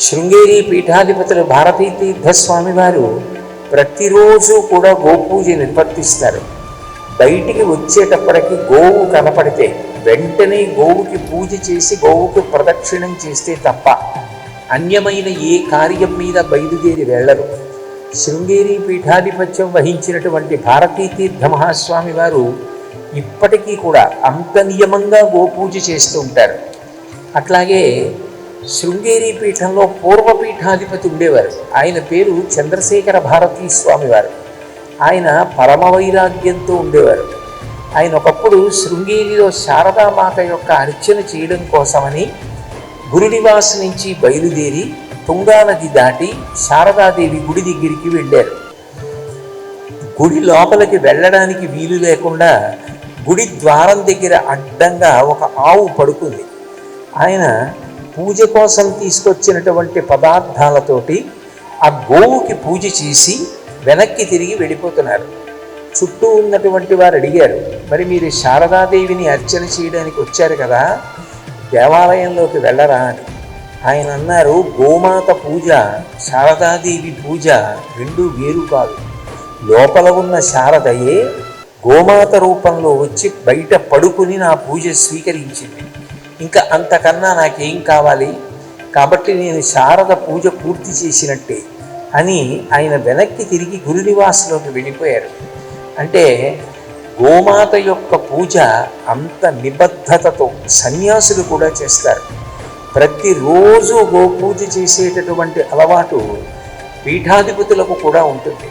శృంగేరి పీఠాధిపతులు భారతీ తీర్థస్వామి వారు ప్రతిరోజు కూడా గోపూజ నిర్వర్తిస్తారు. బయటికి వచ్చేటప్పటికి గోవు కనపడితే వెంటనే గోవుకి పూజ చేసి గోవుకి ప్రదక్షిణం చేస్తే తప్ప అన్యమైన ఏ కార్యం మీద బయలుదేరి వెళ్ళరు. శృంగేరి పీఠాధిపత్యం వహించినటువంటి భారతీ తీర్థ మహాస్వామి వారు ఇప్పటికీ కూడా అంత నియమంగా గోపూజ చేస్తూ ఉంటారు. అట్లాగే శృంగేరి పీఠంలో పూర్వపీఠాధిపతి ఉండేవారు. ఆయన పేరు చంద్రశేఖర భారతీ స్వామివారు. ఆయన పరమ వైరాగ్యంతో ఉండేవారు. ఆయన ఒకప్పుడు శృంగేరిలో శారదామాత యొక్క అర్చన చేయడం కోసమని గురునివాస్ నుంచి బయలుదేరి తుంగానది దాటి శారదాదేవి గుడి దగ్గరికి వెళ్ళారు. గుడి లోపలికి వెళ్ళడానికి వీలు లేకుండా గుడి ద్వారం దగ్గర అడ్డంగా ఒక ఆవు పడుకుంది. ఆయన పూజ కోసం తీసుకొచ్చినటువంటి పదార్థాలతోటి ఆ గోవుకి పూజ చేసి వెనక్కి తిరిగి వెళ్ళిపోతున్నారు. చుట్టూ ఉన్నటువంటి వారు అడిగారు, మరి మీరు శారదాదేవిని అర్చన చేయడానికి వచ్చారు కదా, దేవాలయంలోకి వెళ్ళరా అని. ఆయన అన్నారు, గోమాత పూజ శారదాదేవి పూజ రెండు వేరు కాదు. లోపల ఉన్న శారదయే గోమాత రూపంలో వచ్చి బయట పడుకుని నా పూజ స్వీకరించింది. ఇంకా అంతకన్నా నాకేం కావాలి, కాబట్టి నేను శారద పూజ పూర్తి చేసినట్టే అని ఆయన వెనక్కి తిరిగి గురునివాసంలోకి వెళ్ళిపోయారు. అంటే గోమాత యొక్క పూజ అంత నిబద్ధతతో సన్యాసులు కూడా చేస్తారు. ప్రతిరోజు గోపూజ చేసేటటువంటి అలవాటు పీఠాధిపతులకు కూడా ఉంటుంది.